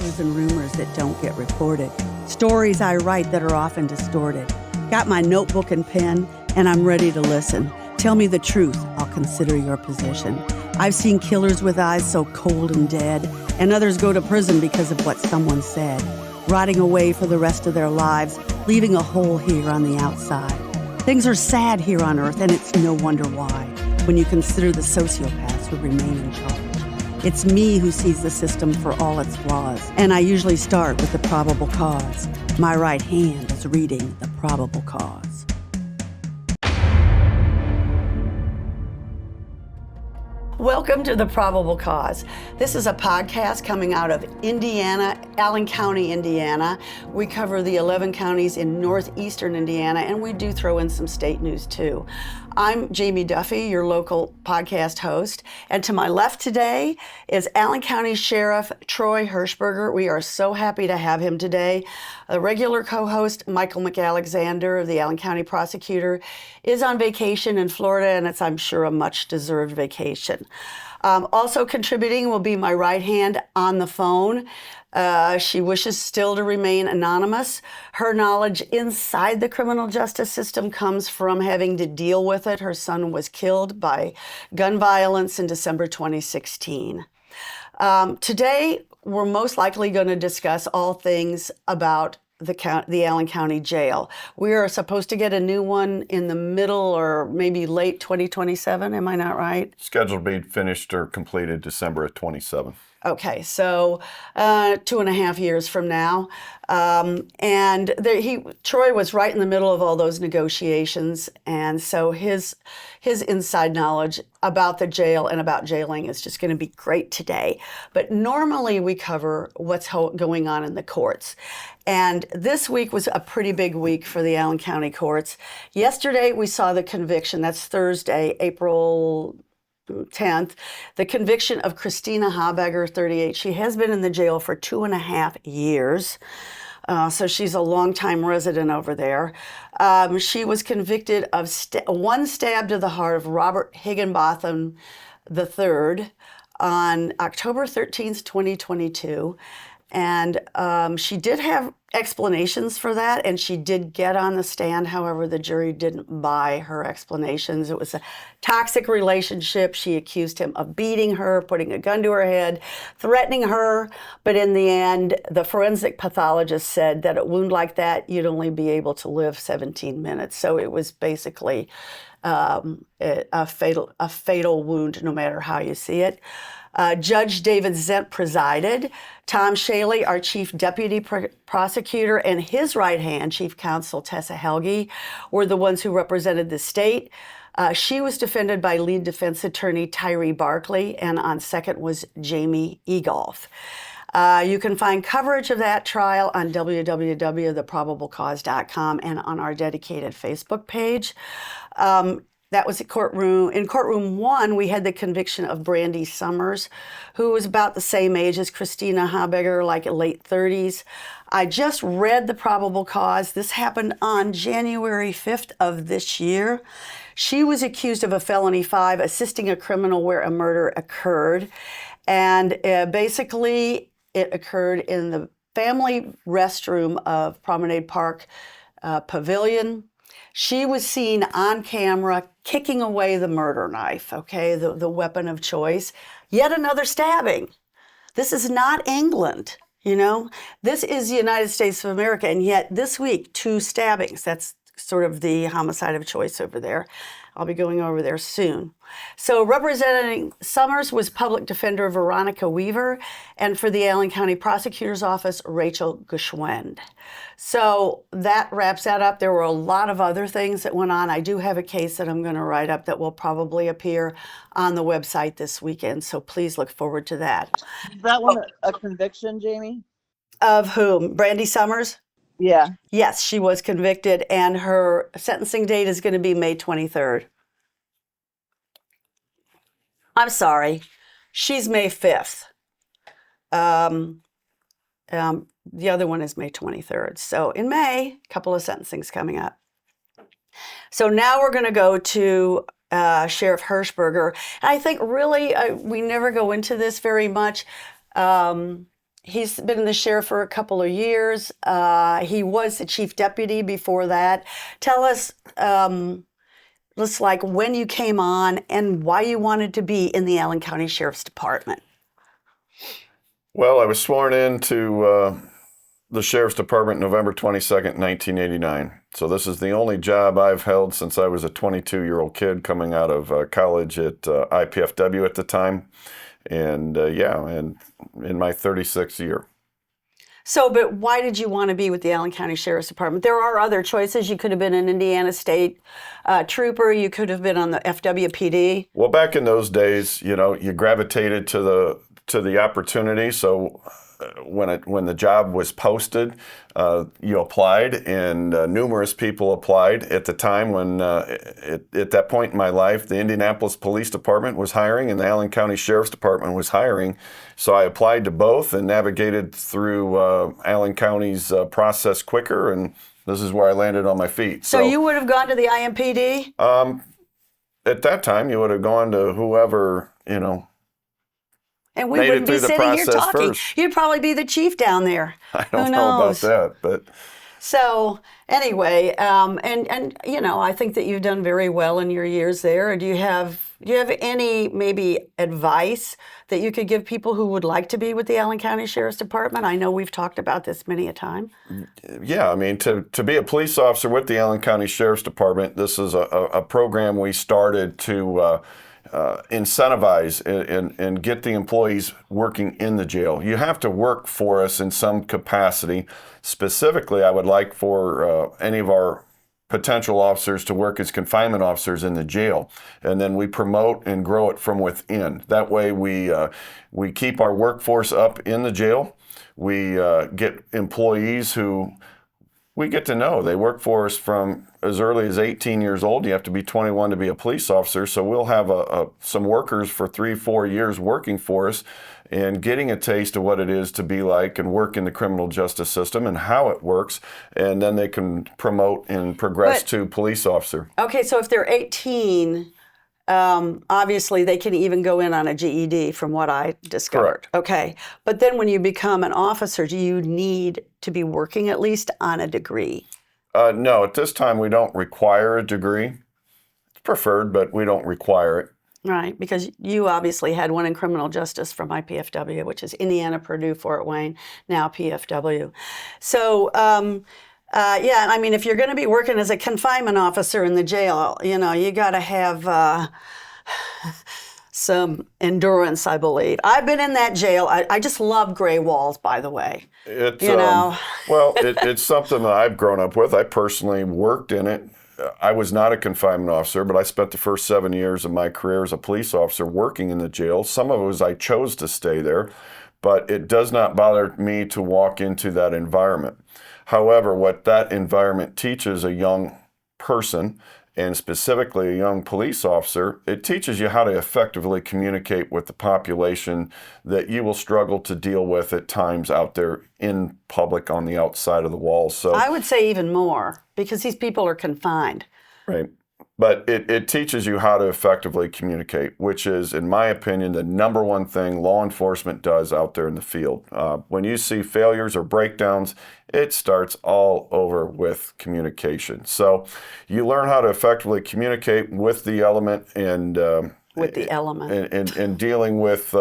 truths and rumors that don't get reported. Stories I write that are often distorted. Got my notebook and pen, and I'm ready to listen. Tell me the truth, I'll consider your position. I've seen killers with eyes so cold and dead, and others go to prison because of what someone said, rotting away for the rest of their lives, leaving a hole here on the outside. Things are sad here on Earth, and it's no wonder why, when you consider the sociopaths who remain in charge. It's me who sees the system for all its flaws, and I usually start with the probable cause. My right hand is reading the probable cause. Welcome to The Probable Cause. This is a podcast coming out of Indiana, Allen County, Indiana. We cover the 11 counties in northeastern Indiana, and we do throw in some state news too. I'm Jamie Duffy, your local podcast host, and to my left today is Allen County Sheriff Troy Hershberger. We are so happy to have him today. A regular co-host, Michael McAlexander, the Allen County prosecutor, is on vacation in Florida, and it's, I'm sure, a much-deserved vacation. Also contributing will be my right hand on the phone. She wishes still to remain anonymous. Her knowledge inside the criminal justice system comes from having to deal with it. Her son was killed by gun violence in December 2016. Today, we're most likely going to discuss all things about the Allen County Jail. We are supposed to get a new one in the middle or maybe late 2027, am I not right? Scheduled to be finished or completed December of 27. Okay, so 2.5 years from now. Troy was right in the middle of all those negotiations, and so his inside knowledge about the jail and about jailing is just going to be great today. But normally we cover what's going on in the courts. And this week was a pretty big week for the Allen County courts. Yesterday we saw the conviction, that's Thursday, April 10th, the conviction of Christina Hershberger, 38. She has been in the jail for 2.5 years. So she's a longtime resident over there. She was convicted of one stab to the heart of Robert Higginbotham III on October 13th, 2022. And she did have explanations for that, and she did get on the stand. However, the jury didn't buy her explanations. It was a toxic relationship. She accused him of beating her, putting a gun to her head, threatening her. But in the end, the forensic pathologist said that a wound like that, you'd only be able to live 17 minutes. So it was basically a fatal wound, no matter how you see it. Judge David Zent presided. Tom Shaley, our chief deputy prosecutor, and his right hand, Chief Counsel Tessa Helge, were the ones who represented the state. She was defended by lead defense attorney Tyree Barkley, and on second was Jamie Egolf. You can find coverage of that trial on www.theprobablecause.com and on our dedicated Facebook page. That was in courtroom 1, we had the conviction of Brandy Summers, who was about the same age as Christina Hershberger, like late 30s. I just read the probable cause. This happened on January 5th of this year. She was accused of a felony 5, assisting a criminal where a murder occurred. And basically, it occurred in the family restroom of Promenade Park Pavilion. She was seen on camera kicking away the murder knife, okay, the weapon of choice. Yet another stabbing. This is not England, you know. This is the United States of America, and yet this week, 2 stabbings. That's sort of the homicide of choice over there. I'll be going over there soon. So representing Summers was Public Defender Veronica Weaver, and for the Allen County Prosecutor's Office, Rachel Geschwend. So that wraps that up. There were a lot of other things that went on. I do have a case that I'm going to write up that will probably appear on the website this weekend, so please look forward to that. Is that one a conviction, Jamie? Of whom? Brandy Summers? Yeah. Yes, she was convicted, and her sentencing date is going to be May 23rd. I'm sorry, she's May 5th. The other one is May 23rd. So in May, a couple of sentencings coming up. So now we're going to go to Sheriff Hershberger. And I think really we never go into this very much. He's been the sheriff for a couple of years. He was the chief deputy before that. Tell us, just like when you came on and why you wanted to be in the Allen County Sheriff's Department. Well, I was sworn into the Sheriff's Department November 22nd, 1989. So this is the only job I've held since I was a 22-year-old kid coming out of college at IPFW at the time. And and in my 36th year. So, but why did you want to be with the Allen County Sheriff's Department? There are other choices. You could have been an Indiana State Trooper. You could have been on the FWPD. Well, back in those days, you gravitated to the opportunity. So when the job was posted, you applied, and numerous people applied at the time when, at that point in my life, the Indianapolis Police Department was hiring and the Allen County Sheriff's Department was hiring. So I applied to both and navigated through Allen County's process quicker, and this is where I landed on my feet. So you would have gone to the IMPD? At that time, you would have gone to whoever, And we made wouldn't it be through the sitting here process talking. first. You'd probably be the chief down there. I don't Who know about knows? that, but So anyway, and I think that you've done very well in your years there. Do you have any maybe advice that you could give people who would like to be with the Allen County Sheriff's Department? I know we've talked about this many a time. yeah, I mean, to be a police officer with the Allen County Sheriff's Department, this is a program we started to incentivize and get the employees working in the jail. You have to work for us in some capacity. Specifically, I would like for any of our potential officers to work as confinement officers in the jail, and then we promote and grow it from within. That way, we keep our workforce up in the jail. We get employees who we get to know. They work for us from as early as 18 years old. You have to be 21 to be a police officer. So we'll have some workers for 3-4 years working for us and getting a taste of what it is to be like and work in the criminal justice system and how it works. And then they can promote and progress to police officer. Okay, so if they're 18, obviously they can even go in on a GED from what I discovered. Correct. Okay, but then when you become an officer, do you need to be working at least on a degree? No, at this time we don't require a degree. It's preferred, but we don't require it. Right, because you obviously had one in criminal justice from IPFW, which is Indiana, Purdue, Fort Wayne, now PFW. So, I mean, if you're going to be working as a confinement officer in the jail, you got to have some endurance, I believe. I've been in that jail. I just love gray walls, by the way. It's it's something that I've grown up with. I personally worked in it. I was not a confinement officer, but I spent the first 7 years of my career as a police officer working in the jail. Some of it was I chose to stay there, but it does not bother me to walk into that environment. However, what that environment teaches a young person, and specifically a young police officer, it teaches you how to effectively communicate with the population that you will struggle to deal with at times out there in public on the outside of the walls. So I would say even more, because these people are confined. Right. But it teaches you how to effectively communicate, which is, in my opinion, the number one thing law enforcement does out there in the field. When you see failures or breakdowns, it starts all over with communication. So you learn how to effectively communicate with the element and dealing with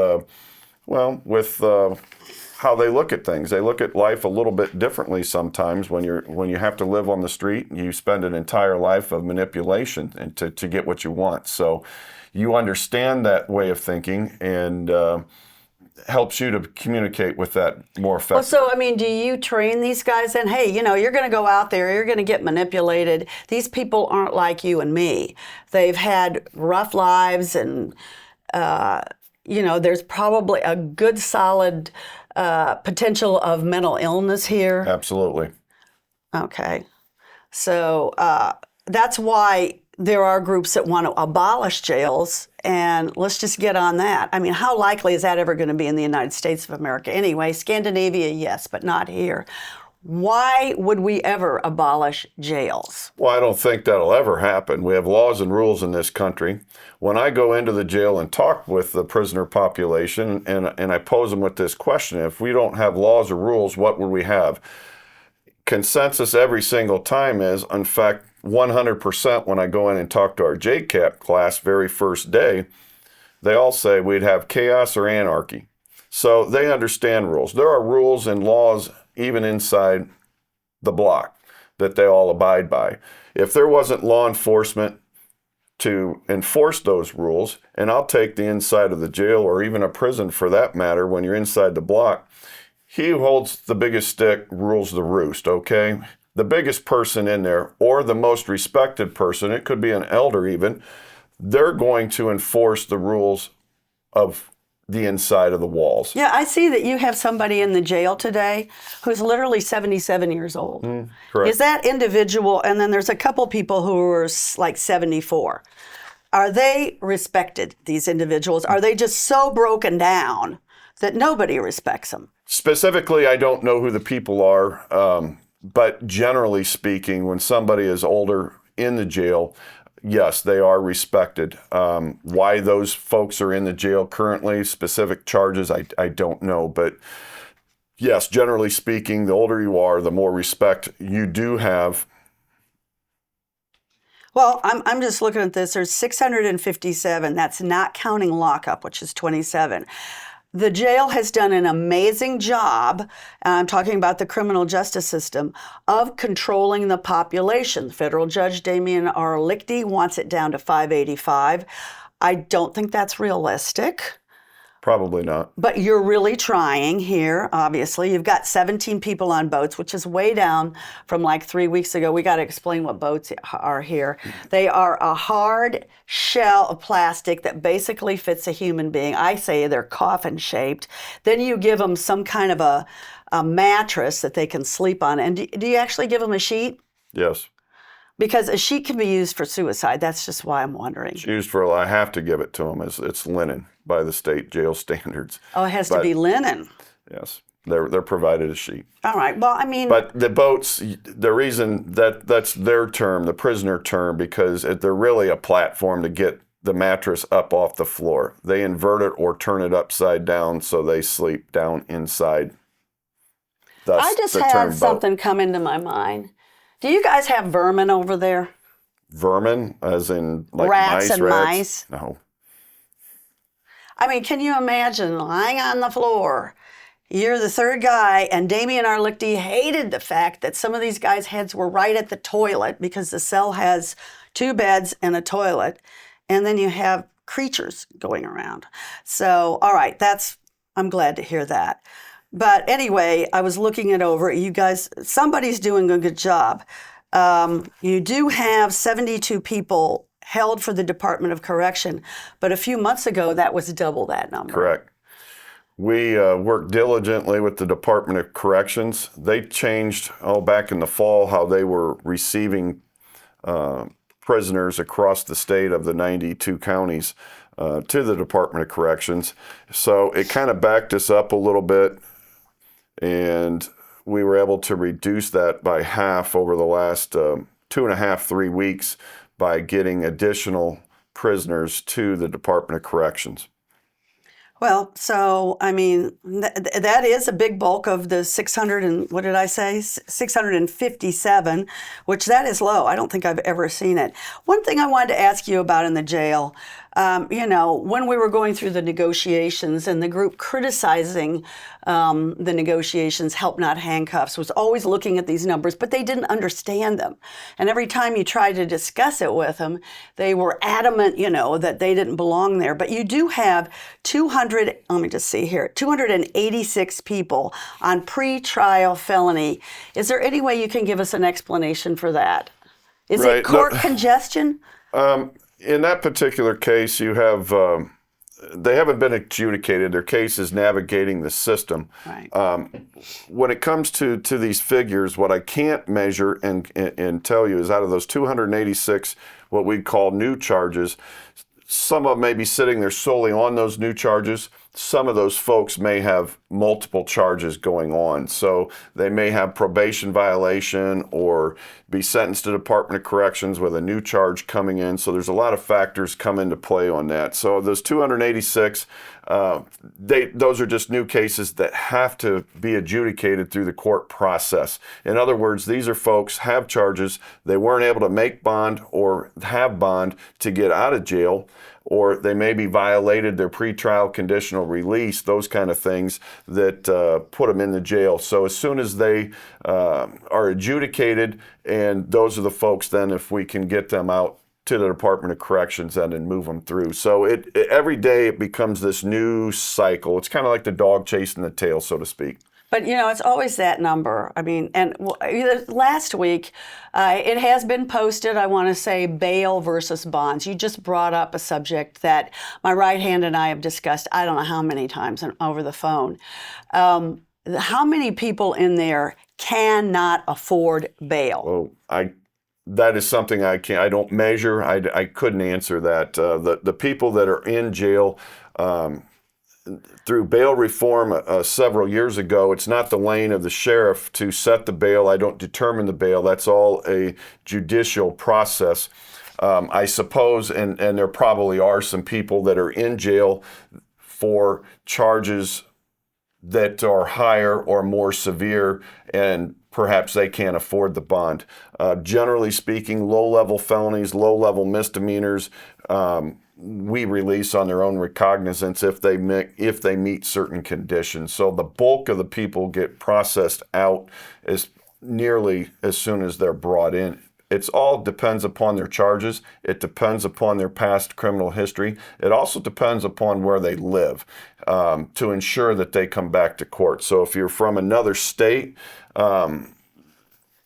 how they look at things. They look at life a little bit differently sometimes when you have to live on the street. You spend an entire life of manipulation and to get what you want. So you understand that way of thinking and helps you to communicate with that more effectively. Well, so, I mean, do you train these guys then? Hey, you're going to go out there, you're going to get manipulated. These people aren't like you and me. They've had rough lives and, there's probably a good solid potential of mental illness here. Absolutely. Okay. So that's why there are groups that want to abolish jails, and let's just get on that. I mean, how likely is that ever going to be in the United States of America? Anyway, Scandinavia, yes, but not here. Why would we ever abolish jails? Well, I don't think that'll ever happen. We have laws and rules in this country. When I go into the jail and talk with the prisoner population and I pose them with this question, if we don't have laws or rules, what would we have? Consensus every single time is, in fact, 100% when I go in and talk to our JCAP class very first day, they all say we'd have chaos or anarchy. So they understand rules. There are rules and laws even inside the block that they all abide by. If there wasn't law enforcement to enforce those rules, and I'll take the inside of the jail or even a prison for that matter, when you're inside the block, he who holds the biggest stick rules the roost, okay? The biggest person in there or the most respected person, it could be an elder even, they're going to enforce the rules of the inside of the walls. Yeah, I see that you have somebody in the jail today who's literally 77 years old. Correct. Is that individual? And then there's a couple people who are like 74. Are they respected, these individuals? Are they just so broken down that nobody respects them? Specifically, I don't know who the people are, but generally speaking, when somebody is older in the jail, yes, they are respected. Why those folks are in the jail currently, specific charges, I don't know. But yes, generally speaking, the older you are, the more respect you do have. Well, I'm just looking at this. There's 657. That's not counting lockup, which is 27. The jail has done an amazing job, and I'm talking about the criminal justice system, of controlling the population. Federal Judge Damian R. Lichty wants it down to 585. I don't think that's realistic. Probably not. But you're really trying here, obviously. You've got 17 people on boats, which is way down from like 3 weeks ago. We got to explain what boats are here. They are a hard shell of plastic that basically fits a human being. I say they're coffin-shaped. Then you give them some kind of a mattress that they can sleep on. And do you actually give them a sheet? Yes. Because a sheet can be used for suicide. That's just why I'm wondering. It's used for, I have to give it to them. It's linen by the state jail standards. Oh, it has to be linen. Yes. They're provided a sheet. All right. Well, I mean. But the boats, the reason that's their term, the prisoner term, because they're really a platform to get the mattress up off the floor. They invert it or turn it upside down so they sleep down inside. Thus, I just the had term something boat. come into my mind. Do you guys have vermin over there? Vermin, as in like Rats mice, and rats? mice? No. I mean, can you imagine lying on the floor? You're the third guy, and Damian R. Lichty hated the fact that some of these guys' heads were right at the toilet because the cell has 2 beds and a toilet, and then you have creatures going around. So, all right, I'm glad to hear that. But anyway, I was looking it over. You guys, somebody's doing a good job. You do have 72 people held for the Department of Correction, but a few months ago, that was double that number. Correct. We worked diligently with the Department of Corrections. They changed, back in the fall, how they were receiving prisoners across the state of the 92 counties to the Department of Corrections. So it kind of backed us up a little bit, and we were able to reduce that by half over the last 2.5, 3 weeks by getting additional prisoners to the Department of Corrections. Well, so, I mean, that is a big bulk of the 600 and, what did I say, 657, which that is low. I don't think I've ever seen it. One thing I wanted to ask you about in the jail, when we were going through the negotiations and the group criticizing the negotiations, help not handcuffs, was always looking at these numbers, but they didn't understand them. And every time you tried to discuss it with them, they were adamant, that they didn't belong there. But you do have 286 people on pre-trial felony. Is there any way you can give us an explanation for that? Is it court congestion? In that particular case, you have, they haven't been adjudicated. Their case is navigating the system. Right. When it comes to these figures, what I can't measure and tell you is out of those 286, what we call new charges, some of them may be sitting there solely on those new charges. some of those folks may have multiple charges going on. So they may have probation violation or be sentenced to Department of Corrections with a new charge coming in. So there's a lot of factors come into play on that. So those 286, those are just new cases that have to be adjudicated through the court process. In other words, these are folks have charges, they weren't able to make bond or have bond to get out of jail, or they maybe violated their pretrial conditional release, those kind of things that put them in the jail. So as soon as they are adjudicated, and those are the folks then, if we can get them out to the Department of Corrections and then move them through. So every day it becomes this new cycle. It's kind of like the dog chasing the tail, so to speak. But, it's always that number. I mean, and last week, it has been posted, I want to say, bail versus bonds. You just brought up a subject that my right hand and I have discussed, I don't know how many times over the phone. How many people in there cannot afford bail? Oh, that is something I don't measure. I couldn't answer that. The people that are in jail, through bail reform several years ago, it's not the lane of the sheriff to set the bail. I don't determine the bail. That's all a judicial process. I suppose, and there probably are some people that are in jail for charges that are higher or more severe, and perhaps they can't afford the bond. Generally speaking, low-level felonies, low-level misdemeanors, we release on their own recognizance if they meet certain conditions. So the bulk of the people get processed out as nearly as soon as they're brought in. It all depends upon their charges. It depends upon their past criminal history. It also depends upon where they live to ensure that they come back to court. So if you're from another state,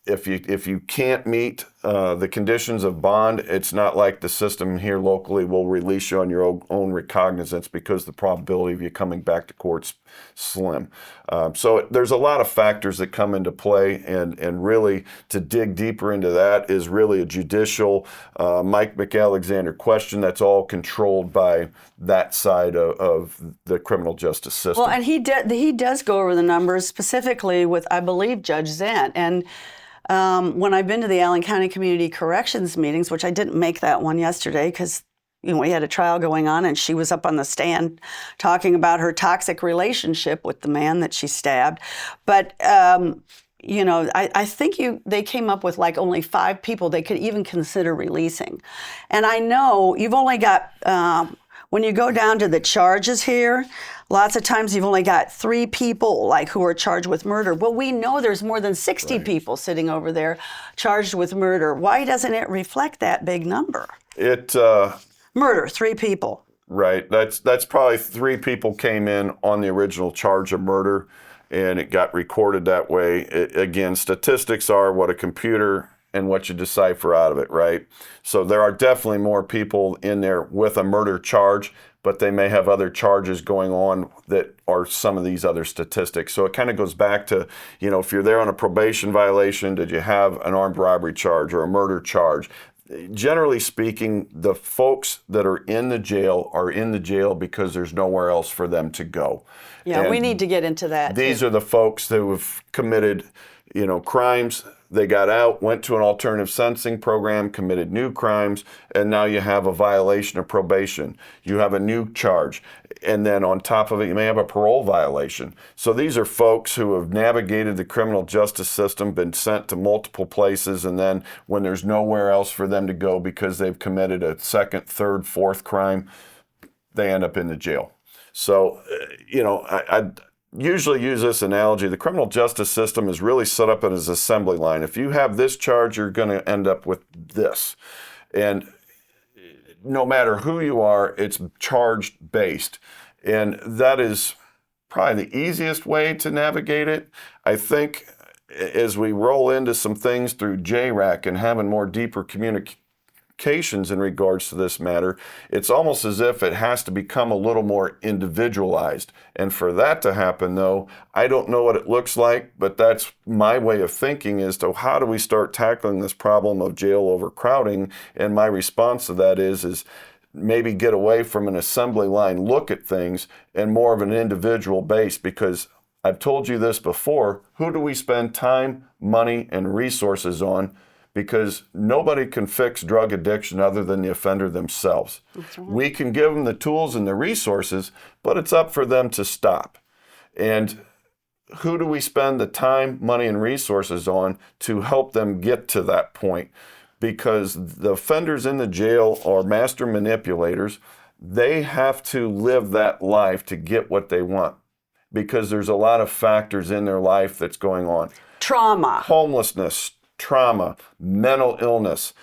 if you can't meet the conditions of bond, it's not like the system here locally will release you on your own recognizance, because the probability of you coming back to court's slim. So there's a lot of factors that come into play, and really to dig deeper into that is really a judicial Mike McAlexander question that's all controlled by that side of the criminal justice system. Well, and he does go over the numbers specifically with, I believe, Judge Zant. And when I've been to the Allen County Community Corrections meetings, which I didn't make that one yesterday because we had a trial going on, and she was up on the stand talking about her toxic relationship with the man that she stabbed. But I think they came up with like only 5 people they could even consider releasing. And I know you've only got, when you go down to the charges here, lots of times you've only got 3 people who are charged with murder. Well, we know there's more than 60 people sitting over there charged with murder. Why doesn't it reflect that big number? Murder, 3 people. Right. That's probably 3 people came in on the original charge of murder, and it got recorded that way. Again, statistics are what a computer and what you decipher out of it, right? So there are definitely more people in there with a murder charge, but they may have other charges going on that are some of these other statistics. So it kind of goes back to, if you're there on a probation violation, did you have an armed robbery charge or a murder charge? Generally speaking, the folks that are in the jail because there's nowhere else for them to go. Yeah, and we need to get into that. These are the folks that have committed, crimes. They got out, went to an alternative sentencing program, committed new crimes, and now you have a violation of probation. You have a new charge. And then on top of it, you may have a parole violation. So these are folks who have navigated the criminal justice system, been sent to multiple places, and then when there's nowhere else for them to go because they've committed a 2nd, 3rd, 4th crime, they end up in the jail. So, I usually use this analogy. The criminal justice system is really set up as an assembly line. If you have this charge, you're going to end up with this. And no matter who you are, it's charge based. And that is probably the easiest way to navigate it. I think as we roll into some things through JRAC and having more deeper communications in regards to this matter, it's almost as if it has to become a little more individualized. And for that to happen, though, I don't know what it looks like, but that's my way of thinking as to how do we start tackling this problem of jail overcrowding. And my response to that is maybe get away from an assembly line look at things and more of an individual base, because I've told you this before, who do we spend time, money, and resources on? Because nobody can fix drug addiction other than the offender themselves. That's right. We can give them the tools and the resources, but it's up for them to stop. And who do we spend the time, money, and resources on to help them get to that point? Because the offenders in the jail are master manipulators. They have to live that life to get what they want, because there's a lot of factors in their life that's going on. Trauma. Homelessness, trauma, mental illness,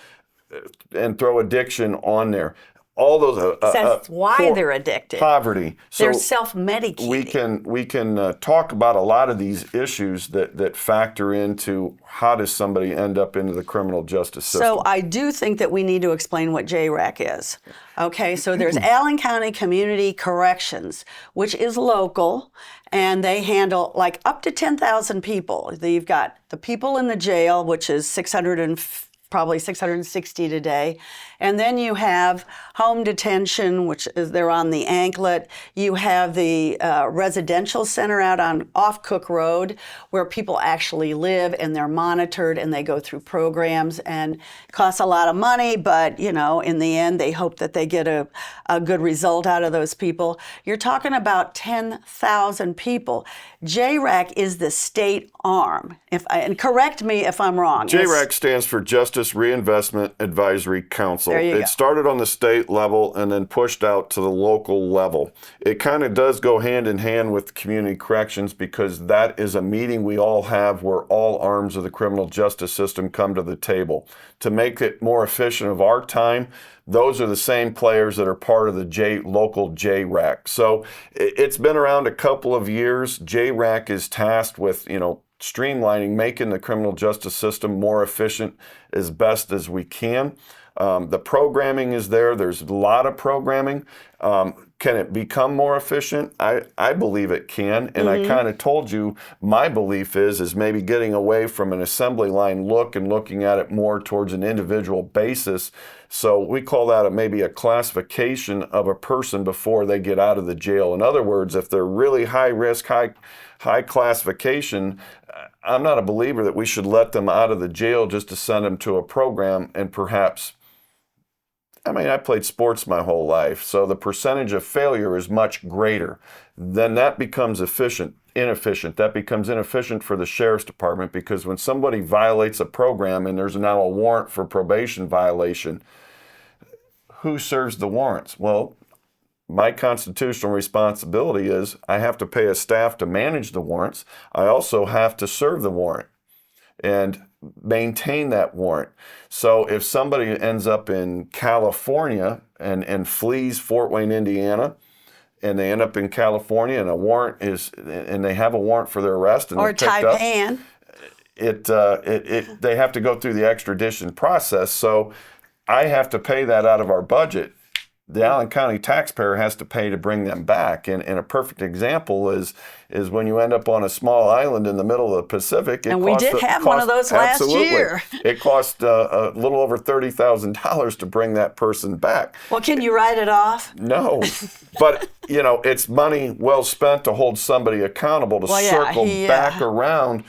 and throw addiction on there. All those. That's why they're addicted. Poverty. They're So self-medicating. we can talk about a lot of these issues that factor into how does somebody end up into the criminal justice system. So I do think that we need to explain what JRAC is. Okay, so there's Allen County Community Corrections, which is local, and they handle like up to 10,000 people. You've got the people in the jail, which is probably 660 today. And then you have home detention, which is they're on the Anklet. You have the residential center out on off Cook Road, where people actually live and they're monitored and they go through programs, and it costs a lot of money, but in the end they hope that they get a good result out of those people. You're talking about 10,000 people. JRAC is the state arm. And correct me if I'm wrong. JRAC stands for Justice Reinvestment Advisory Council. It go. started on the state level and then pushed out to the local level. It kind of does go hand in hand with community corrections, because that is a meeting we all have where all arms of the criminal justice system come to the table. To make it more efficient of our time, those are the same players that are part of the local JRAC. So it's been around a couple of years. JRAC is tasked with, streamlining, making the criminal justice system more efficient as best as we can. The programming is there. There's a lot of programming. Can it become more efficient? I believe it can. And I kind of told you my belief is maybe getting away from an assembly line look and looking at it more towards an individual basis. So we call that maybe a classification of a person before they get out of the jail. In other words, if they're really high risk, high classification, I'm not a believer that we should let them out of the jail just to send them to a program and perhaps, I played sports my whole life, so the percentage of failure is much greater. Then that becomes inefficient. That becomes inefficient for the sheriff's department, because when somebody violates a program and there's now a warrant for probation violation, who serves the warrants? Well, my constitutional responsibility is I have to pay a staff to manage the warrants. I also have to serve the warrant and maintain that warrant. So if somebody ends up in California and flees Fort Wayne, Indiana, and they end up in California and they have a warrant for their arrest and or they're picked up, Taipan. they have to go through the extradition process. So I have to pay that out of our budget. The Allen County taxpayer has to pay to bring them back. And a perfect example is when you end up on a small island in the middle of the Pacific. And we did have one of those last year. It cost a little over $30,000 to bring that person back. Well, can you write it off? No, but it's money well spent to hold somebody accountable to circle back around.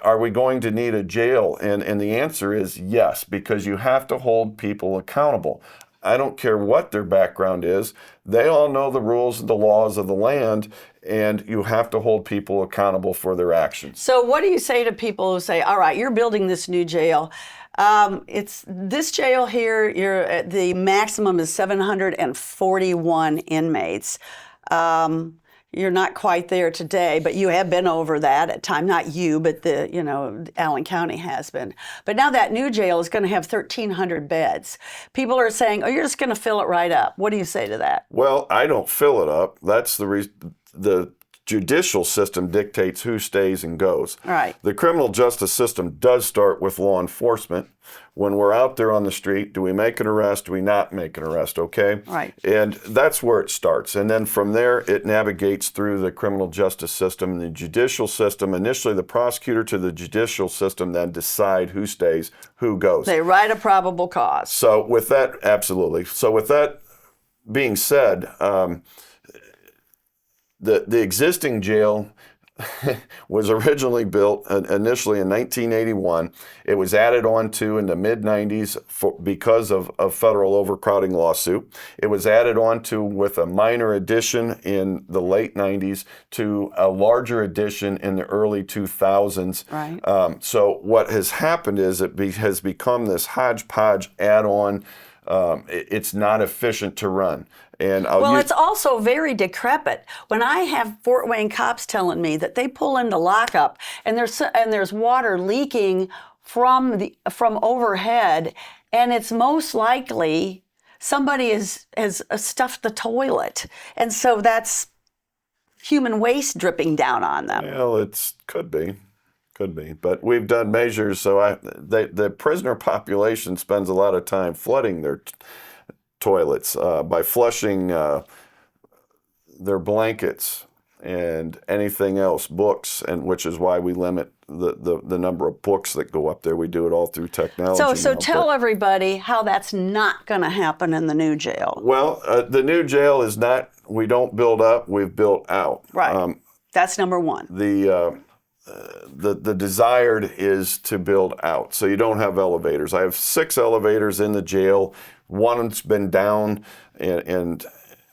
Are we going to need a jail? And the answer is yes, because you have to hold people accountable. I don't care what their background is. They all know the rules and the laws of the land, and you have to hold people accountable for their actions. So what do you say to people who say, all right, you're building this new jail. It's this jail here, the maximum is 741 inmates. You're not quite there today, but you have been over that at time. Not you, but Allen County has been. But now that new jail is going to have 1,300 beds. People are saying, oh, you're just going to fill it right up. What do you say to that? Well, I don't fill it up. That's the judicial system dictates who stays and goes. All right. The criminal justice system does start with law enforcement. When we're out there on the street, do we make an arrest? Do we not make an arrest? Okay? Right. And that's where it starts. And then from there, it navigates through the criminal justice system and the judicial system. Initially, the prosecutor to the judicial system then decide who stays, who goes. They write a probable cause. So with that, absolutely. So with that being said, the existing jail was originally built initially in 1981. It was added on to in the mid-90s because of a federal overcrowding lawsuit. It was added on to with a minor addition in the late 90s to a larger addition in the early 2000s. Right. So what has happened is has become this hodgepodge add-on. It's not efficient to run. And it's also very decrepit. When I have Fort Wayne cops telling me that they pull into lockup and there's water leaking from overhead, and it's most likely somebody has stuffed the toilet, and so that's human waste dripping down on them. Well, could be, but we've done measures. So the prisoner population spends a lot of time flooding their toilets by flushing their blankets and anything else, books, and which is why we limit the number of books that go up there. We do it all through technology. So tell everybody how that's not going to happen in the new jail. Well, the new jail is not. We don't build up. We've built out. Right. That's number one. The desired is to build out. So you don't have elevators. I have 6 elevators in the jail. One's been down, and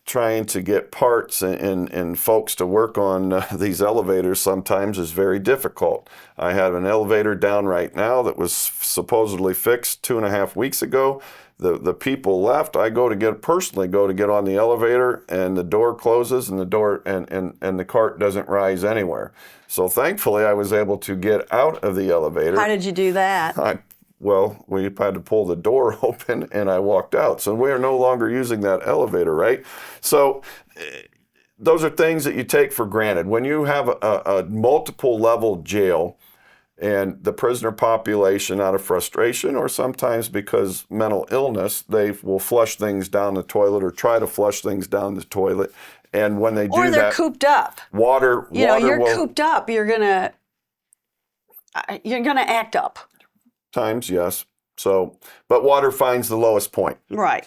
trying to get parts and folks to work on these elevators sometimes is very difficult. I have an elevator down right now that was supposedly fixed 2.5 weeks ago. The people left. I personally go to get on the elevator, and the door closes, and the door and the cart doesn't rise anywhere. So thankfully, I was able to get out of the elevator. How did you do that? We had to pull the door open, and I walked out. So we are no longer using that elevator, right? So those are things that you take for granted. When you have a multiple level jail, and the prisoner population, out of frustration or sometimes because mental illness, they will flush things down the toilet or try to flush things down the toilet. And when they do that, or they're cooped up. You're cooped up. You're gonna act up. Times, yes. So, but water finds the lowest point. Right.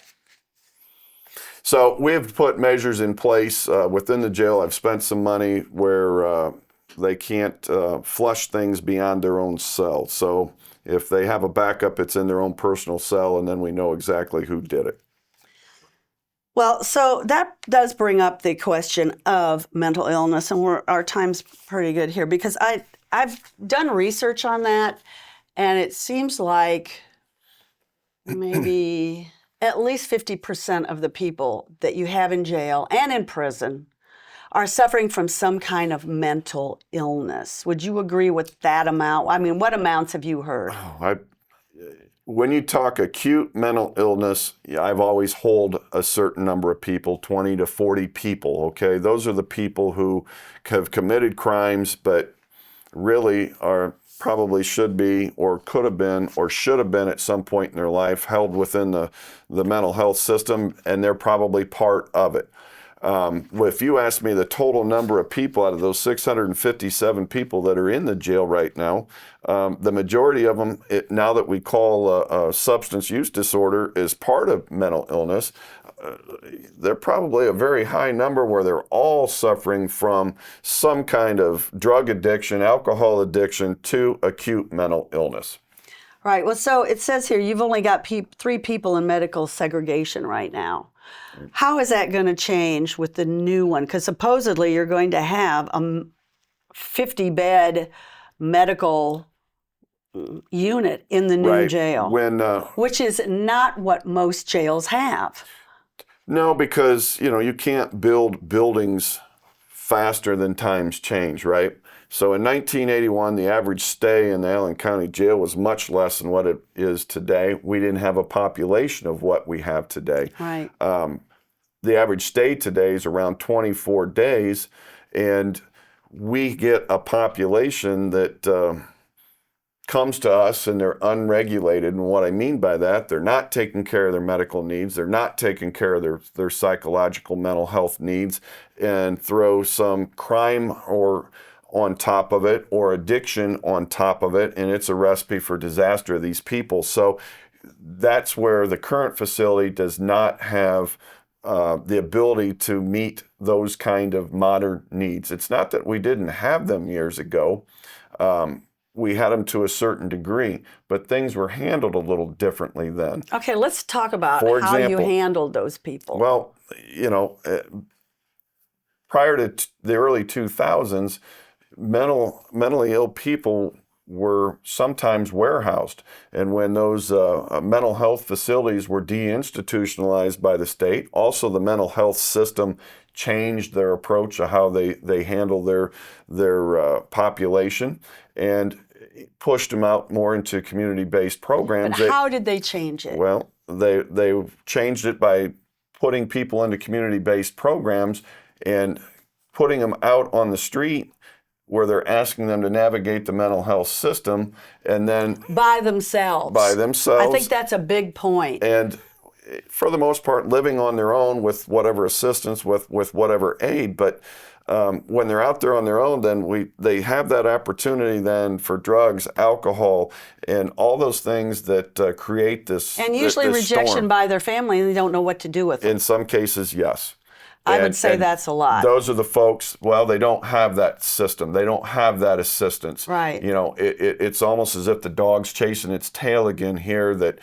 So we've put measures in place within the jail. I've spent some money where they can't flush things beyond their own cell. So if they have a backup, it's in their own personal cell, and then we know exactly who did it. Well, so that does bring up the question of mental illness, and our time's pretty good here because I've done research on that, and it seems like maybe at least 50% of the people that you have in jail and in prison are suffering from some kind of mental illness. Would you agree with that amount? I mean, what amounts have you heard? When you talk acute mental illness, I've always hold a certain number of people, 20 to 40 people, okay? Those are the people who have committed crimes, but really probably should be or could have been or should have been at some point in their life held within the mental health system, and they're probably part of it. If you ask me the total number of people out of those 657 people that are in the jail right now, the majority of them, now that we call a substance use disorder, is part of mental illness. They're probably a very high number where they're all suffering from some kind of drug addiction, alcohol addiction to acute mental illness. Right. Well, so it says here you've only got 3 people in medical segregation right now. How is that going to change with the new one? Because supposedly you're going to have a 50-bed medical unit in the new jail, which is not what most jails have. No, because you can't build buildings faster than times change, right? So in 1981, the average stay in the Allen County Jail was much less than what it is today. We didn't have a population of what we have today. Right. The average stay today is around 24 days, and we get a population that comes to us and they're unregulated. And what I mean by that, they're not taking care of their medical needs. They're not taking care of their psychological mental health needs, and throw some crime or on top of it or addiction on top of it, and it's a recipe for disaster of these people. So that's where the current facility does not have the ability to meet those kind of modern needs. It's not that we didn't have them years ago. We had them to a certain degree, but things were handled a little differently then. Okay, let's talk about For how you example, handled those people. Well, prior to the early 2000s, mentally ill people were sometimes warehoused. And when those mental health facilities were deinstitutionalized by the state, also the mental health system changed their approach of how they handle their population and pushed them out more into community-based programs. But how did they change it? Well, they changed it by putting people into community-based programs and putting them out on the street where they're asking them to navigate the mental health system, and then by themselves. I think that's a big point. And for the most part, living on their own with whatever assistance, with whatever aid. But when they're out there on their own, then they have that opportunity then for drugs, alcohol, and all those things that create this. And usually this rejection storm. by their family, and they don't know what to do with it. In some cases, yes. I would say that's a lot. Those are the folks, well, they don't have that system. They don't have that assistance. Right. It's almost as if the dog's chasing its tail again here, that,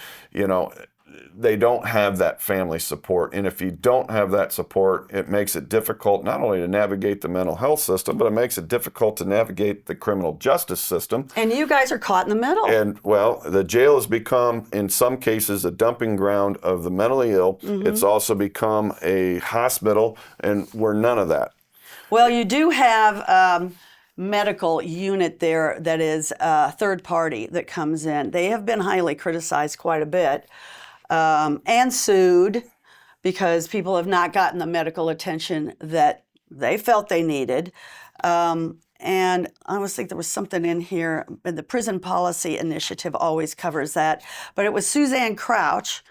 they don't have that family support. And if you don't have that support, it makes it difficult not only to navigate the mental health system, but it makes it difficult to navigate the criminal justice system. And you guys are caught in the middle. And, well, the jail has become, in some cases, a dumping ground of the mentally ill. Mm-hmm. It's also become a hospital, and we're none of that. Well, you do have medical unit there that is a third party that comes in. They have been highly criticized quite a bit. And sued because people have not gotten the medical attention that they felt they needed. And I always think there was something in here, and the Prison Policy Initiative always covers that. But it was Suzanne Crouch,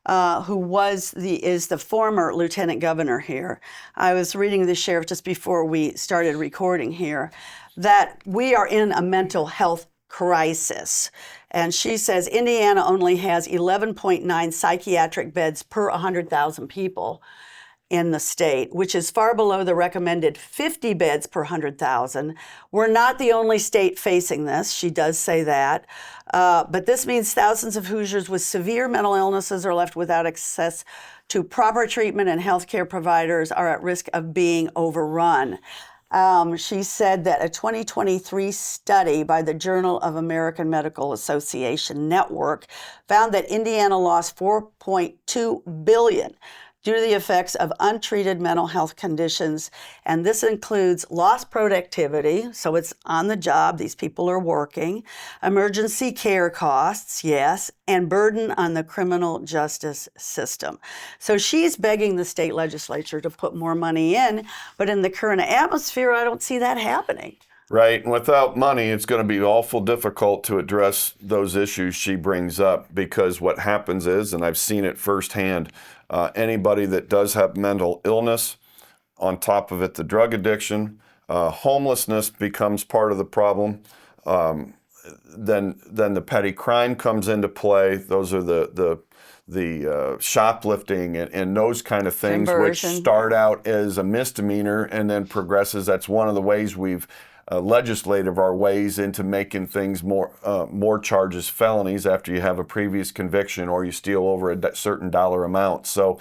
who is the former lieutenant governor here. I was reading the sheriff just before we started recording here, that we are in a mental health crisis. And she says Indiana only has 11.9 psychiatric beds per 100,000 people in the state, which is far below the recommended 50 beds per 100,000. We're not the only state facing this. She does say that. But this means thousands of Hoosiers with severe mental illnesses are left without access to proper treatment, and healthcare providers are at risk of being overrun. She said that a 2023 study by the Journal of American Medical Association Network found that Indiana lost $4.2 billion due to the effects of untreated mental health conditions. And this includes lost productivity, so it's on the job, these people are working, emergency care costs, yes, and burden on the criminal justice system. So she's begging the state legislature to put more money in, but in the current atmosphere, I don't see that happening. Right. And without money, it's going to be awful difficult to address those issues she brings up, because what happens is, and I've seen it firsthand, anybody that does have mental illness, on top of it, the drug addiction, homelessness becomes part of the problem. Then the petty crime comes into play. Those are the shoplifting and those kind of things, Conversion. which start out as a misdemeanor and then progresses. That's one of the ways we've legislative our ways into making things more charges felonies after you have a previous conviction or you steal over a certain dollar amount. So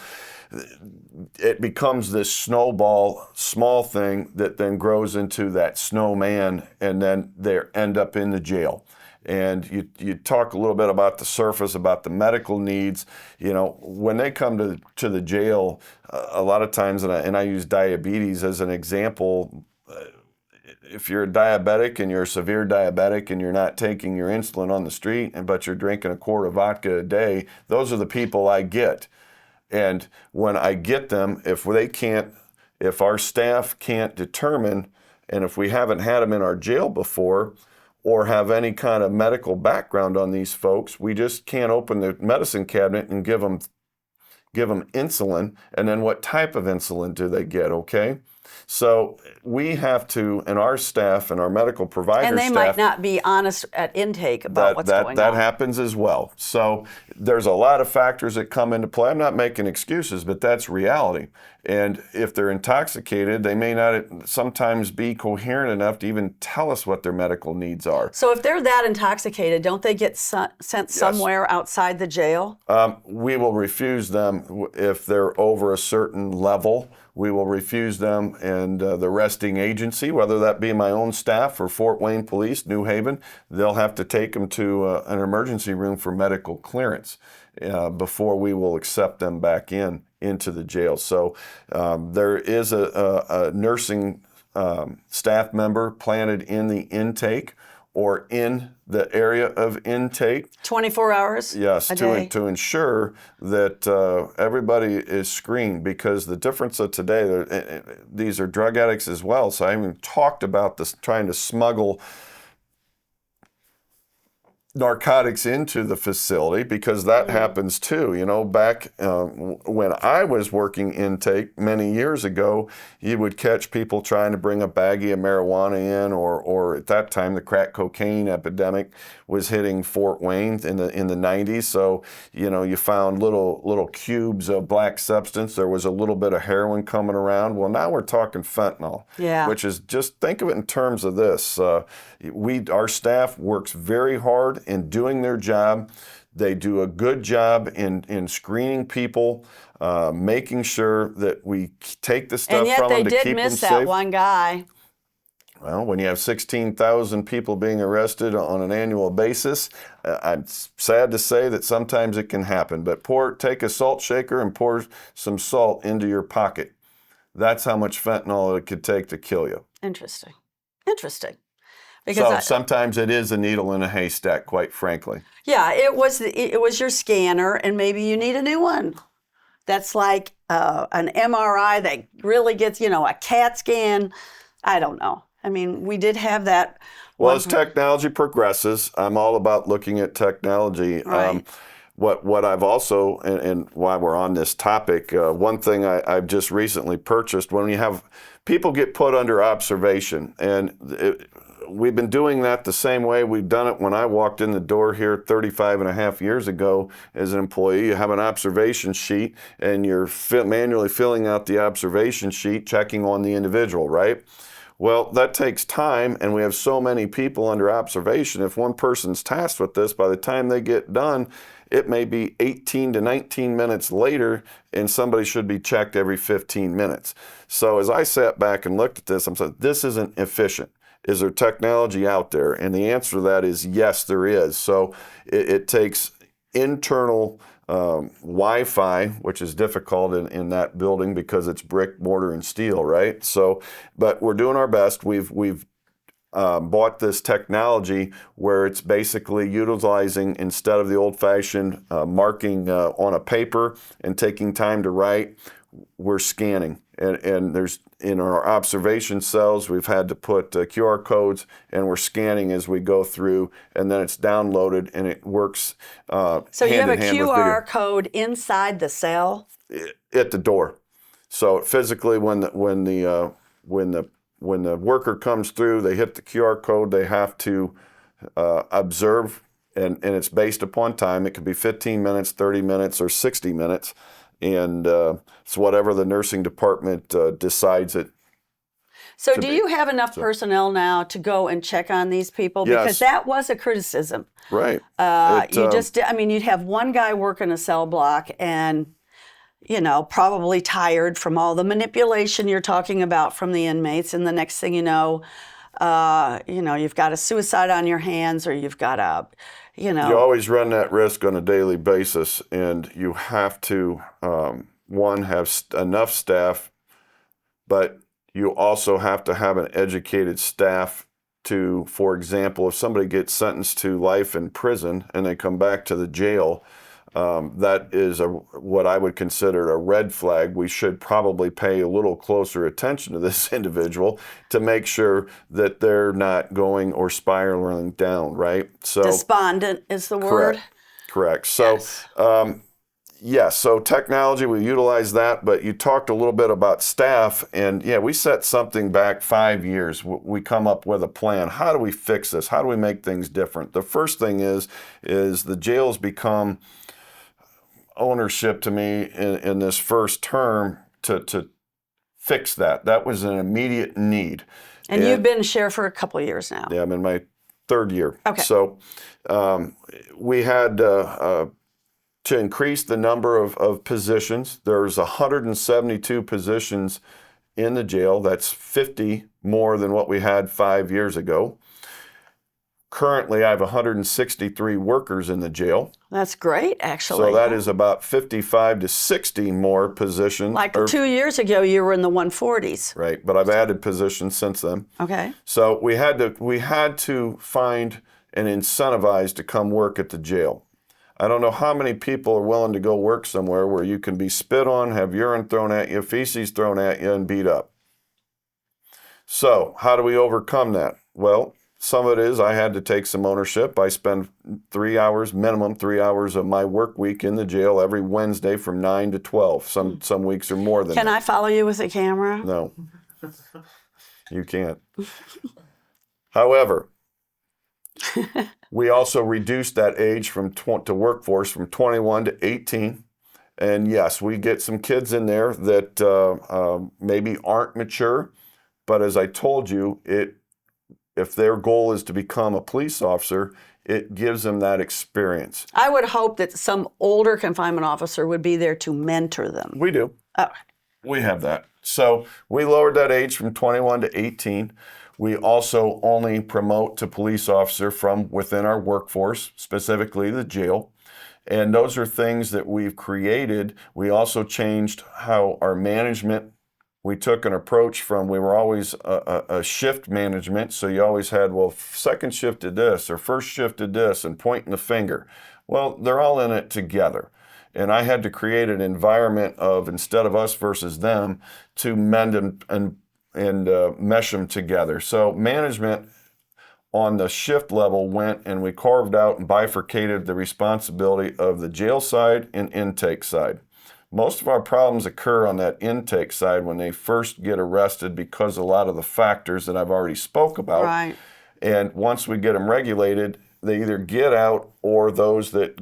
it becomes this snowball, small thing that then grows into that snowman, and then they end up in the jail. And you talk a little bit about the surface, about the medical needs. When they come to the jail, a lot of times, and I use diabetes as an example. If you're a diabetic and you're a severe diabetic and you're not taking your insulin on the street, but you're drinking a quart of vodka a day, those are the people I get. And when I get them, if our staff can't determine, and if we haven't had them in our jail before or have any kind of medical background on these folks, we just can't open the medicine cabinet and give them insulin. And then what type of insulin do they get, okay? So we have to, and our staff and our medical provider And they staff, might not be honest at intake about what's going on. That happens as well. So there's a lot of factors that come into play. I'm not making excuses, but that's reality. And if they're intoxicated, they may not sometimes be coherent enough to even tell us what their medical needs are. So if they're that intoxicated, don't they get sent somewhere outside the jail? We will refuse them if they're over a certain level. We will refuse them, and the arresting agency, whether that be my own staff or Fort Wayne Police, New Haven, they'll have to take them to an emergency room for medical clearance before we will accept them back into the jail. So there is a nursing staff member planted in the intake or in the area of intake. 24 hours yes, a day? to ensure that everybody is screened, because the difference of today, these are drug addicts as well. So I even talked about this, trying to smuggle narcotics into the facility, because that happens too. You know, back when I was working intake many years ago, you would catch people trying to bring a baggie of marijuana in, or at that time the crack cocaine epidemic was hitting Fort Wayne in the 90s. So, you know, you found little cubes of black substance. There was a little bit of heroin coming around. Well, now we're talking fentanyl, which is, just think of it in terms of this. Our staff works very hard in doing their job. They do a good job in screening people, making sure that we take the stuff from them to keep them safe. And yet they did miss that one guy. Well, when you have 16,000 people being arrested on an annual basis, I'm sad to say that sometimes it can happen. But take a salt shaker and pour some salt into your pocket. That's how much fentanyl it could take to kill you. Interesting. So sometimes it is a needle in a haystack, quite frankly. Yeah, it was your scanner, and maybe you need a new one. That's like an MRI that really gets, a CAT scan. I don't know. I mean, we did have that. Well, as technology progresses, I'm all about looking at technology. Right. What I've also, and why we're on this topic, one thing I've just recently purchased, when you have people get put under observation, and we've been doing that the same way we've done it when I walked in the door here 35 and a half years ago as an employee. You have an observation sheet, and you're manually filling out the observation sheet, checking on the individual, right? Well, that takes time, and we have so many people under observation. If one person's tasked with this, by the time they get done, it may be 18 to 19 minutes later, and somebody should be checked every 15 minutes. So as I sat back and looked at this, I'm saying, this isn't efficient. Is there technology out there? And the answer to that is yes, there is. So it takes internal Wi-Fi, which is difficult in that building because it's brick, mortar, and steel, right? So, but we're doing our best. We've bought this technology where it's basically utilizing, instead of the old-fashioned marking on a paper and taking time to write, we're scanning. And there's, in our observation cells, we've had to put QR codes, and we're scanning as we go through, and then it's downloaded, and it works So you have a hand-in-hand with QR video. code inside the cell? At the door. So physically, when the worker comes through, they hit the QR code. They have to observe, and it's based upon time. It could be 15 minutes, 30 minutes, or 60 minutes. And it's whatever the nursing department decides it. So do you have enough personnel now to go and check on these people? Yes. Because that was a criticism. Right. You'd have one guy working a cell block and, probably tired from all the manipulation you're talking about from the inmates. And the next thing you know, you've got a suicide on your hands, or you've got You always run that risk on a daily basis, and you have to, one, have enough staff, but you also have to have an educated staff to, for example, if somebody gets sentenced to life in prison and they come back to the jail, that is what I would consider a red flag. We should probably pay a little closer attention to this individual to make sure that they're not going or spiraling down, right? So despondent is the word. Correct. So, Yes. Yes, so technology, we utilize that, but you talked a little bit about staff, and yeah, we set something back 5 years. We come up with a plan. How do we fix this? How do we make things different? The first thing is the jails become ownership to me in this first term to fix that. That was an immediate need. And you've been sheriff for a couple of years now. Yeah, I'm in my third year. Okay. So we had to increase the number of positions. There's 172 positions in the jail. That's 50 more than what we had 5 years ago. Currently, I have 163 workers in the jail. That's great, actually. So that is about 55 to 60 more positions. Like 2 years ago, you were in the 140s. Right, but I've added positions since then. Okay. So we had to find and incentivize to come work at the jail. I don't know how many people are willing to go work somewhere where you can be spit on, have urine thrown at you, feces thrown at you, and beat up. So how do we overcome that? Well, some of it is I had to take some ownership. I spend 3 hours, minimum 3 hours of my work week in the jail every Wednesday from 9 to 12. Some weeks are more than Can that. I follow you with a camera? No, you can't. However, we also reduced that age to workforce from 21 to 18. And yes, we get some kids in there that maybe aren't mature. But as I told you, if their goal is to become a police officer, it gives them that experience. I would hope that some older confinement officer would be there to mentor them. We do. Oh. We have that. So we lowered that age from 21 to 18. We also only promote to police officer from within our workforce, specifically the jail. And those are things that we've created. We also changed how our management, we took an approach from, we were always a shift management. So you always had, well, second shift did this or first shift did this and pointing the finger. Well, they're all in it together. And I had to create an environment of, instead of us versus them, to mend and mesh them together. So management on the shift level went and we carved out and bifurcated the responsibility of the jail side and intake side. Most of our problems occur on that intake side when they first get arrested because a lot of the factors that I've already spoke about. Right. And once we get them regulated, they either get out or those that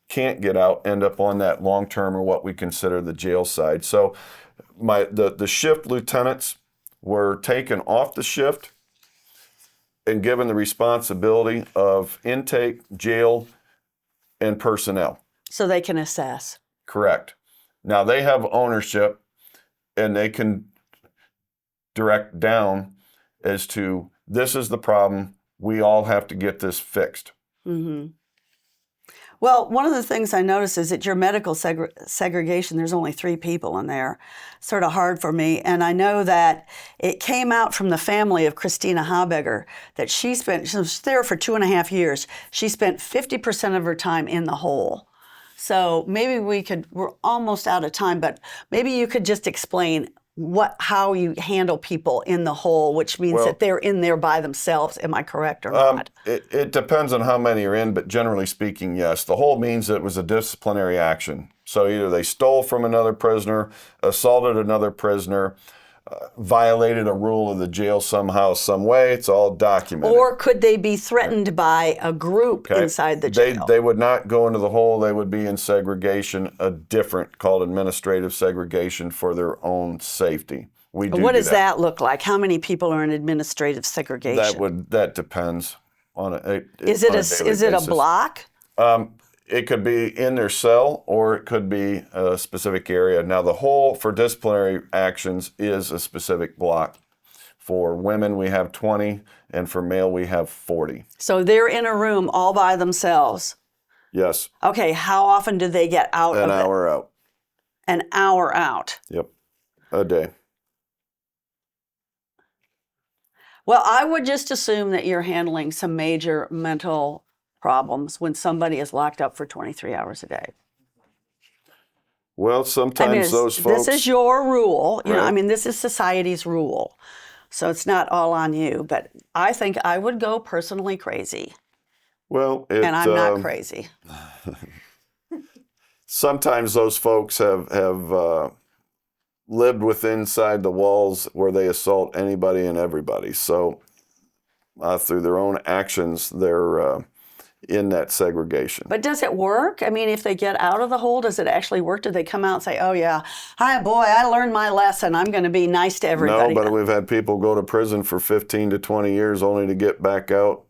can't get out end up on that long-term or what we consider the jail side. So the shift lieutenants were taken off the shift and given the responsibility of intake, jail, and personnel. So they can assess. Correct. Now they have ownership and they can direct down as to this is the problem. We all have to get this fixed. Mm-hmm. Well, one of the things I noticed is that your medical segregation, there's only 3 people in there. Sort of hard for me. And I know that it came out from the family of Christina Hershberger that she was there for 2.5 years. She spent 50% of her time in the hole. So maybe we're almost out of time, but maybe you could just explain how you handle people in the hole, which means that they're in there by themselves. Am I correct or not? It depends on how many are in, but generally speaking, yes. The hole means it was a disciplinary action. So either they stole from another prisoner, assaulted another prisoner, violated a rule of the jail somehow, some way. It's all documented. Or could they be threatened by a group inside the jail? They would not go into the hole. They would be in segregation, called administrative segregation for their own safety. What does that look like? How many people are in administrative segregation? That depends on it. Is it a block? It could be in their cell or it could be a specific area. Now, the hole for disciplinary actions is a specific block. For women, we have 20, and for male, we have 40. So they're in a room all by themselves? Yes. Okay, how often do they get out of it? An hour out. An hour out? Yep, a day. Well, I would just assume that you're handling some major mental problems when somebody is locked up for 23 hours a day. Well, sometimes those folks... This is your rule. You know, Right. I mean, this is society's rule. So it's not all on you. But I think I would go personally crazy. Well, And I'm not crazy. sometimes those folks have lived within inside the walls where they assault anybody and everybody. So through their own actions, they're in that segregation. But does it work? I mean, if they get out of the hole, does it actually work? Do they come out and say, oh, yeah, hi, boy, I learned my lesson. I'm going to be nice to everybody? No, but we've had people go to prison for 15 to 20 years only to get back out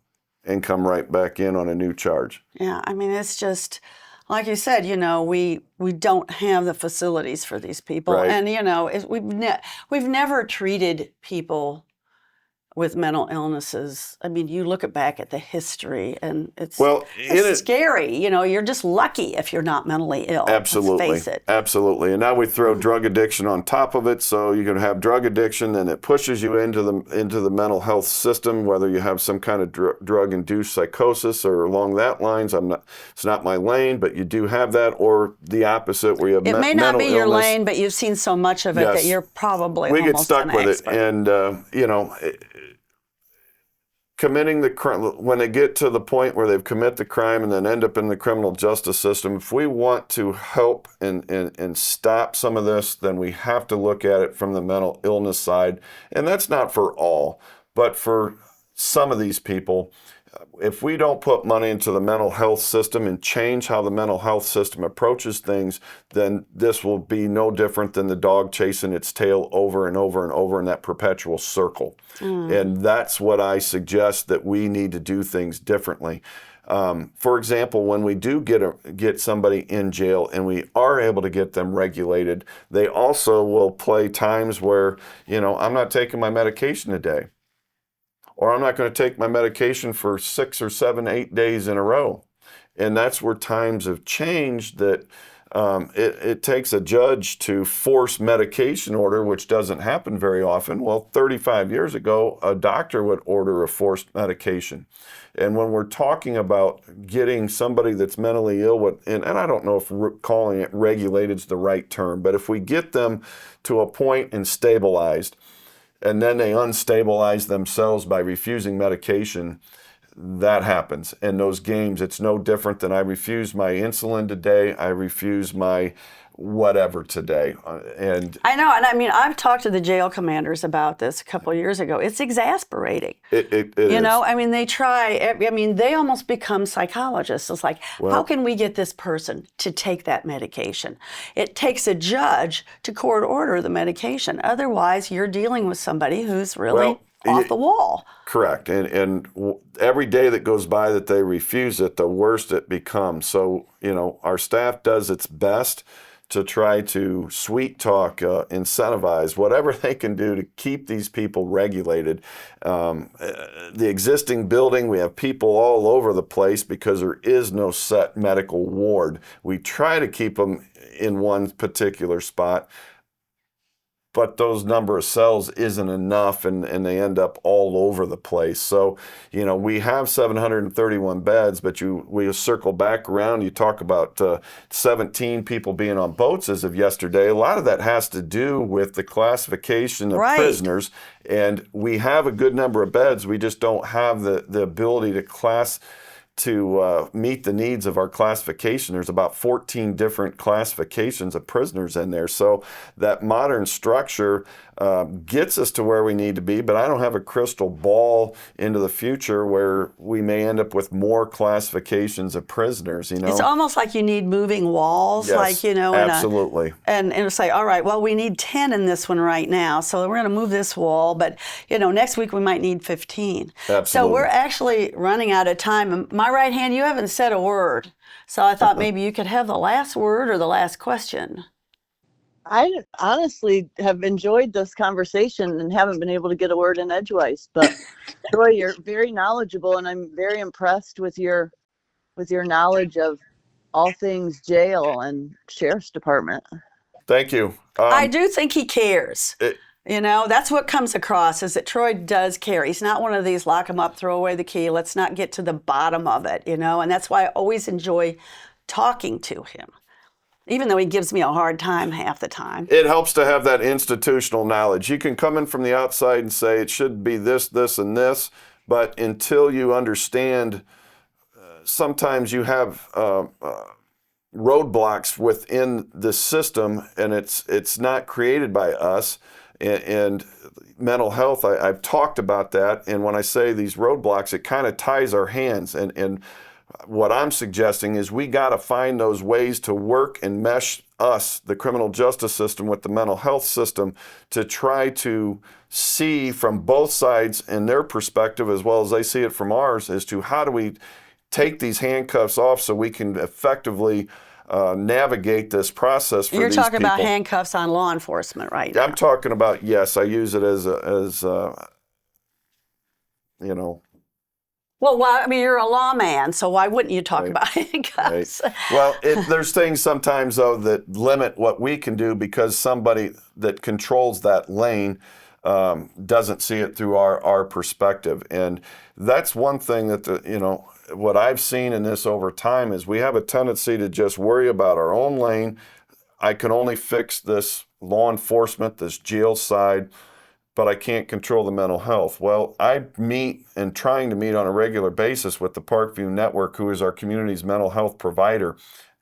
and come right back in on a new charge. Yeah, I mean, it's just, like you said, we don't have the facilities for these people. Right. And, we've never treated people with mental illnesses. I mean, you look back at the history, and it's scary. You're just lucky if you're not mentally ill. Absolutely. Let's face it. Absolutely. And now we throw drug addiction on top of it. So you can have drug addiction, and it pushes you into the mental health system, whether you have some kind of drug-induced psychosis or along that lines. It's not my lane, but you do have that, or the opposite, where you have it may not be your illness. lane, but you've seen so much of it that you're probably we almost get stuck an with expert. it, and committing the crime, when they get to the point where they've commit the crime and then end up in the criminal justice system, if we want to help and stop some of this, then we have to look at it from the mental illness side. And that's not for all, but for some of these people. If we don't put money into the mental health system and change how the mental health system approaches things, then this will be no different than the dog chasing its tail over and over and over in that perpetual circle. And that's what I suggest, that we need to do things differently. For example, when we do get somebody in jail and we are able to get them regulated, they also will play times where, I'm not taking my medication today. Or I'm not going to take my medication for 6 or 7, 8 days in a row. And that's where times have changed, that it takes a judge to force medication order, which doesn't happen very often. Well, 35 years ago, a doctor would order a forced medication. And when we're talking about getting somebody that's mentally ill, and I don't know if calling it regulated is the right term, but if we get them to a point and stabilized, and then they unstabilize themselves by refusing medication, that happens. And those games, it's no different than I refuse my insulin today, I refuse my whatever today. And I know, and I mean, I've talked to the jail commanders about this a couple of years ago. It's exasperating. It is. I mean, they almost become psychologists. It's like, how can we get this person to take that medication? It takes a judge to court order the medication. Otherwise, you're dealing with somebody who's really off the wall. Correct. And every day that goes by that they refuse it, the worse it becomes. So, our staff does its best to try to sweet talk, incentivize, whatever they can do to keep these people regulated. The existing building, we have people all over the place because there is no set medical ward. We try to keep them in one particular spot, but those number of cells isn't enough, and they end up all over the place. So, we have 731 beds, but we circle back around, you talk about 17 people being on boats as of yesterday. A lot of that has to do with the classification of prisoners, and we have a good number of beds. We just don't have the ability to meet the needs of our classification. There's about 14 different classifications of prisoners in there. So that modern structure gets us to where we need to be, but I don't have a crystal ball into the future where we may end up with more classifications of prisoners. It's almost like you need moving walls, yes, absolutely. And it'll say, all right, well, we need 10 in this one right now, so we're going to move this wall, but next week we might need 15. Absolutely. So we're actually running out of time. And my right hand, you haven't said a word, so I thought maybe you could have the last word or the last question. I honestly have enjoyed this conversation and haven't been able to get a word in edgewise. But Troy, you're very knowledgeable, and I'm very impressed with your knowledge of all things jail and sheriff's department. Thank you. I do think he cares. That's what comes across, is that Troy does care. He's not one of these lock him up, throw away the key, let's not get to the bottom of it, and that's why I always enjoy talking to him, even though he gives me a hard time half the time. It helps to have that institutional knowledge. You can come in from the outside and say it should be this, this, and this, but until you understand, sometimes you have roadblocks within the system, and it's not created by us. And mental health, I've talked about that. And when I say these roadblocks, it kind of ties our hands. And what I'm suggesting is we got to find those ways to work and mesh us, the criminal justice system, with the mental health system to try to see from both sides and their perspective, as well as they see it from ours, as to how do we take these handcuffs off so we can effectively navigate this process for You're these talking about people. handcuffs on law enforcement right now. I'm talking about, yes, I use it as you know. Well, I mean, you're a lawman, so why wouldn't you talk about handcuffs? Right. Well, there's things sometimes, though, that limit what we can do because somebody that controls that lane doesn't see it through our perspective. And that's one thing that, what I've seen in this over time is we have a tendency to just worry about our own lane. I can only fix this law enforcement, this jail side, but I can't control the mental health. Well, I meet and trying to meet on a regular basis with the Parkview Network, who is our community's mental health provider.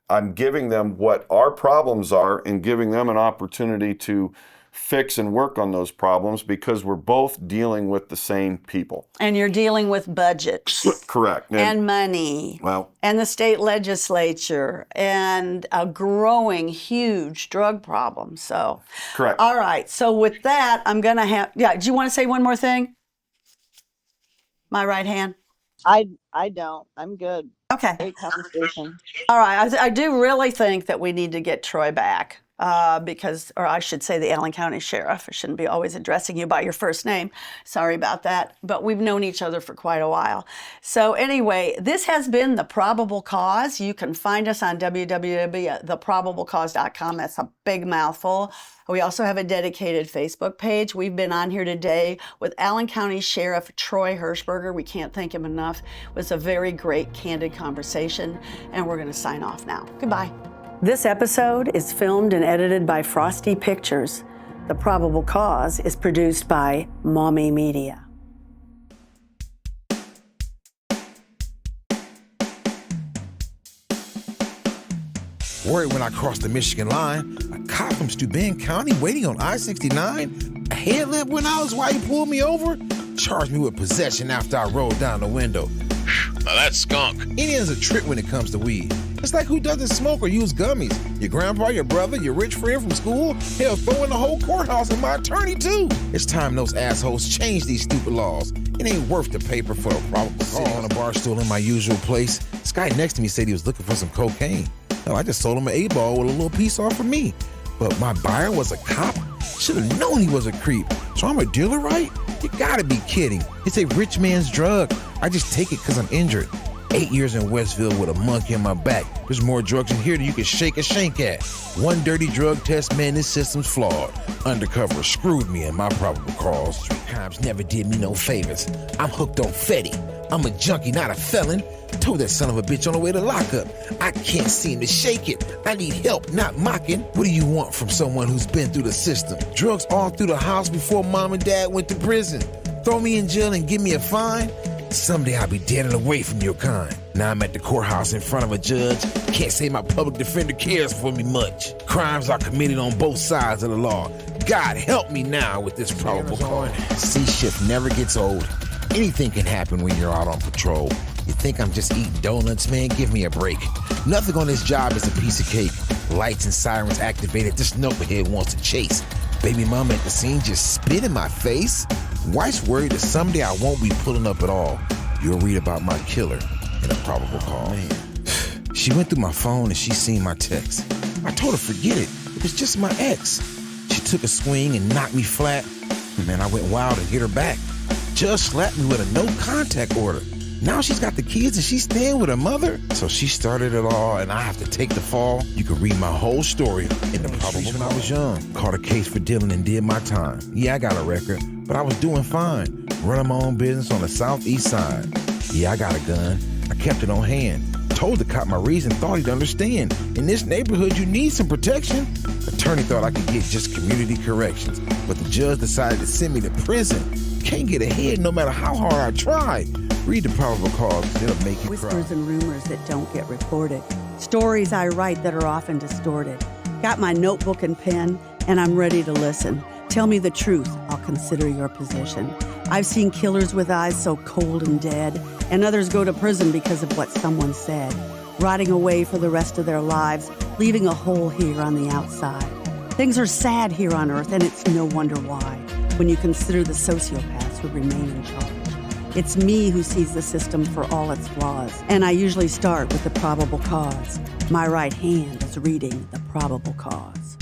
I'm giving them what our problems are and giving them an opportunity to fix and work on those problems because we're both dealing with the same people. And you're dealing with budgets. Correct. And money. Well, and the state legislature and a growing, huge drug problem. So, correct. All right. So with that, I'm going to have, do you want to say one more thing? My right hand? I don't. I'm good. Okay. Great conversation. All right. I do really think that we need to get Troy back. Or I should say the Allen County Sheriff. I shouldn't be always addressing you by your first name. Sorry about that. But we've known each other for quite a while. So anyway, this has been The Probable Cause. You can find us on www.theprobablecause.com. That's a big mouthful. We also have a dedicated Facebook page. We've been on here today with Allen County Sheriff Troy Hershberger. We can't thank him enough. It was a very great, candid conversation. And we're going to sign off now. Goodbye. This episode is filmed and edited by Frosty Pictures. The Probable Cause is produced by Maumee Media. Worried when I crossed the Michigan line, a cop from Steuben County waiting on I-69. A headlamp went out while he pulled me over, charged me with possession after I rolled down the window. Now that's skunk. Indians a trip when it comes to weed. It's like who doesn't smoke or use gummies? Your grandpa, your brother, your rich friend from school? Hell, throw in the whole courthouse and my attorney too. It's time those assholes change these stupid laws. It ain't worth the paper for a probable cause. Sitting on a bar stool in my usual place, this guy next to me said he was looking for some cocaine. Hell, I just sold him an 8-ball with a little piece off for me. But my buyer was a cop? Should've known he was a creep. So I'm a dealer, right? You gotta be kidding. It's a rich man's drug. I just take it because I'm injured. 8 years in Westville with a monkey on my back. There's more drugs in here than you can shake a shank at. One dirty drug test, man, this system's flawed. Undercover screwed me in my probable cause. Street crimes never did me no favors. I'm hooked on Fetty. I'm a junkie, not a felon. Told that son of a bitch on the way to lockup. I can't seem to shake it. I need help, not mocking. What do you want from someone who's been through the system? Drugs all through the house before mom and dad went to prison. Throw me in jail and give me a fine? Someday I'll be dead and away from your kind. Now I'm at the courthouse in front of a judge. Can't say my public defender cares for me much. Crimes are committed on both sides of the law. God help me now with this probable cause. C-shift never gets old. Anything can happen when you're out on patrol. You think I'm just eating donuts, man? Give me a break. Nothing on this job is a piece of cake. Lights and sirens activated. This knucklehead wants to chase. Baby mama at the scene just spit in my face. Wife's worried that someday I won't be pulling up at all. You'll read about my killer in a probable cause. Man. She went through my phone and she seen my text. I told her forget it. It was just my ex. She took a swing and knocked me flat. Man, I went wild and hit her back. Judge slapped me with a no contact order. Now she's got the kids and she's staying with her mother. So she started it all and I have to take the fall. You can read my whole story in the probable cause. When I was young, caught a case for dealing and did my time. Yeah, I got a record, but I was doing fine. Running my own business on the southeast side. Yeah, I got a gun. I kept it on hand. Told the cop my reason, thought he'd understand. In this neighborhood, you need some protection. Attorney thought I could get just community corrections, but the judge decided to send me to prison. Can't get ahead no matter how hard I try. Read the probable cause, it'll make you cry. Whispers and rumors that don't get reported. Stories I write that are often distorted. Got my notebook and pen, and I'm ready to listen. Tell me the truth, I'll consider your position. I've seen killers with eyes so cold and dead, and others go to prison because of what someone said, rotting away for the rest of their lives, leaving a hole here on the outside. Things are sad here on Earth, and it's no wonder why, when you consider the sociopaths who remain in charge. It's me who sees the system for all its flaws, and I usually start with the probable cause. My right hand is reading the probable cause.